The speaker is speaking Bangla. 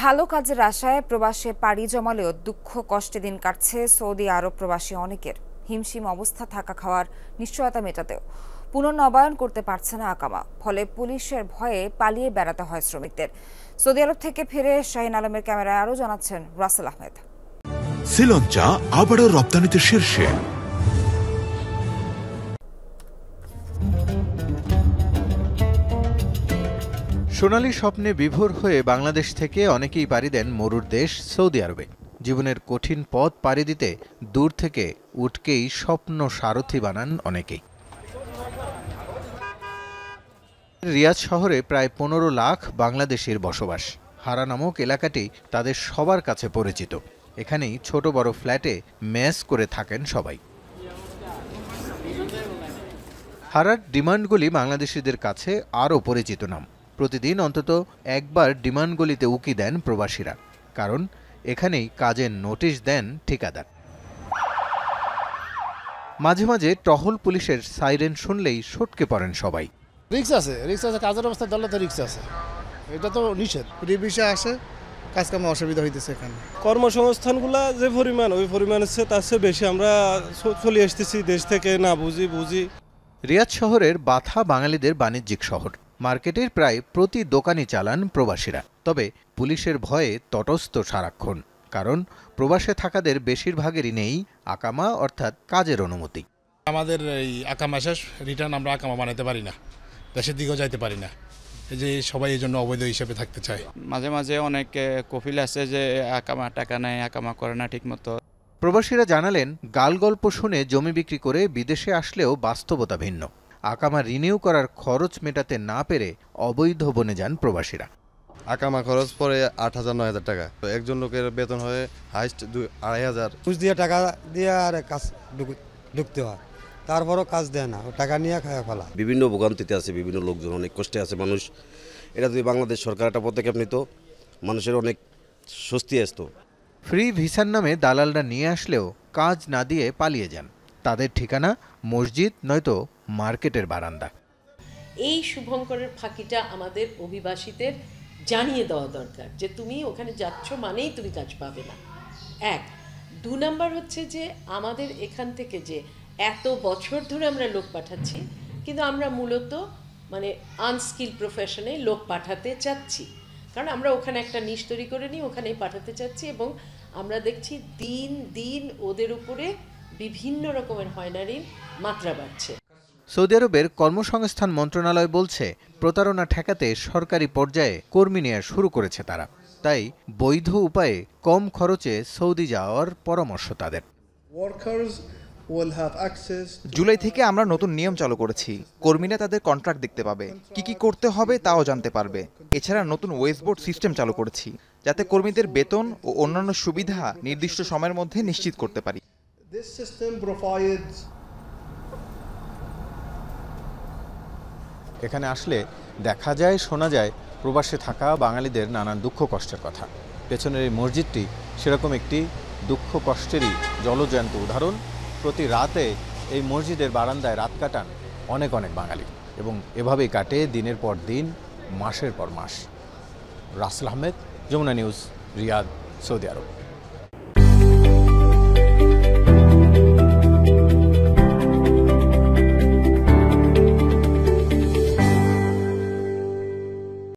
ভালো কাজের আশায় প্রবাসে পাড়ি জমালেও দুঃখ কষ্টে দিন কাটছে সৌদি আরব প্রবাসী অনেকের। হিমশিম অবস্থা থাকা খাওয়ার নিশ্চয়তা মেটাতেও পুনর্নবায়ন করতে পারছে না আকামা, ফলে পুলিশের ভয়ে পালিয়ে বেড়াতে হয় শ্রমিকদের। সৌদি আরব থেকে ফিরে শাহিন আলমের ক্যামেরায় আরও জানাচ্ছেন রাসেল আহমেদ। শ্রীলঙ্কা আবারও রপ্তানিতে শীর্ষে। সোনালী স্বপ্নে বিভোর হয়ে বাংলাদেশ থেকে অনেকেই পাড়ি দেন মরুর দেশ সৌদি আরবে। জীবনের কঠিন পথ পাড়ি দিতে দূর থেকে উটকেই স্বপ্ন সারথি বানান অনেকেই। রিয়াদ শহরে প্রায় 15 লাখ বাংলাদেশির বসবাস। হারা নামক এলাকাটি তাদের সবার কাছে পরিচিত। এখানেই ছোট বড় ফ্ল্যাটে মেস করে থাকেন সবাই। হারার ডিমান্ডগুলি বাংলাদেশিদের কাছে আরও পরিচিত নাম। প্রতিদিন অন্তত একবার ডিমান্ডগুলিতে উকি দেন প্রবাসীরা, কারণ এখানেই কাজের নোটিশ দেন ঠিকাদার। মাঝে মাঝে টহল পুলিশের সাইরেন শুনলেই সটকে পড়েন সবাই। রিক্স আছে, কাজের অবস্থা ধরলে তো রিক্স আছে, এটা তো নিষেধ। বিষয় আসে, কাজকামে অসুবিধা হইতেছে। এখানে কর্মসংস্থানগুলা যে পরিমাণ, ওই পরিমাণের চেয়ে তার চেয়ে বেশি আমরা চলে আসতেছি দেশ থেকে না বুঝি। রিয়াদ শহরের বাথা বাঙালিদের বাণিজ্যিক শহর। মার্কেটের প্রায় প্রতি দোকানই চালান প্রবাসীরা। তবে পুলিশের ভয়ে তটস্থ সারাক্ষণ, কারণ প্রবাসে থাকাদের বেশিরভাগেরই নেই আকামা অর্থাৎ কাজের অনুমতি। আমাদের এই আকামা শেষ, রিটার্ন আমরা আকামা বানাতে পারি না, দেশের দিকেও যাইতে পারি না। এই যে সবাই এই জন্য অবৈধ হিসেবে থাকতে চায়। মাঝে মাঝে অনেক কফিল আছে যে আকামা টাকা নেয়, আকামা করে না ঠিক মতো। প্রবাসীরা জানালেন, গাল গল্প শুনে জমি বিক্রি করে বিদেশে আসলেও বাস্তবতা ভিন্ন। আকামা রিনিউ করার খরচ মেটাতে না পেরে অবৈধ বনে যান প্রবাসীরা। আকামা খরচ পড়ে 8,000-9,000 টাকা। তো একজন লোকের বেতন হয় হাইস্ট 2,500। ঘুষ দিয়ে টাকা দিয়ে আর কাজ ঢুকতে হয়, তারপরও কাজ দেয় না, টাকা নিয়ে খায় ফেলা। বিভিন্ন ভোগান্তিতে আছে, বিভিন্ন লোকজন অনেক কষ্টে আছে মানুষ। এটা যদি বাংলাদেশ সরকার একটা পদক্ষেপ নিত, মানুষের অনেক স্বস্তি আসতো। ফ্রি ভিসার নামে দালালরা নিয়ে আসলেও কাজ না দিয়ে পালিয়ে যান। তাদের ঠিকানা মসজিদ নয়তো মার্কেটের বারান্দা। এই শুভঙ্করের ফাঁকিটা আমাদের অভিবাসীদের জানিয়ে দেওয়া দরকার যে তুমি ওখানে যাচ্ছ মানেই তুমি কাজ পাবে না। 1, 2 নাম্বার হচ্ছে যে আমাদের এখান থেকে যে এত বছর ধরে আমরা লোক পাঠাচ্ছি, কিন্তু আমরা মূলত আনস্কিল প্রফেশনে লোক পাঠাতে চাচ্ছি, কারণ আমরা ওখানে একটা নিশ তৈরি করে নিই, ওখানেই পাঠাতে চাচ্ছি। এবং আমরা দেখছি দিন দিন ওদের উপরে বিভিন্ন রকমের হয়রানির মাত্রা বাড়ছে। সৌদি আরবের কর্মসংস্থান মন্ত্রণালয় বলছে, প্রতারণা ঠেকাতে সরকারি পর্যায়ে কর্মী নেওয়া শুরু করেছে তারা। তাই বৈধ উপায়ে কম খরচে সৌদি যাওয়ার পরামর্শ তাদের। জুলাই থেকে আমরা নতুন নিয়ম চালু করেছি। কর্মীরা তাদের কন্ট্রাক্ট দেখতে পাবে, কি করতে হবে তাও জানতে পারবে। এছাড়া নতুন ওয়েজবোর্ড সিস্টেম চালু করেছি, যাতে কর্মীদের বেতন ও অন্যান্য সুবিধা নির্দিষ্ট সময়ের মধ্যে নিশ্চিত করতে পারি। এখানে আসলে দেখা যায়, শোনা যায় প্রবাসে থাকা বাঙালিদের নানান দুঃখ কষ্টের কথা। পেছনের এই মসজিদটি সেরকম একটি দুঃখ কষ্টেরই জলজ্যান্ত উদাহরণ। প্রতি রাতে এই মসজিদের বারান্দায় রাত কাটান অনেক বাঙালি, এবং এভাবেই কাটে দিনের পর দিন, মাসের পর মাস। রাসেল আহমেদ, যমুনা নিউজ, রিয়াদ, সৌদি আরব।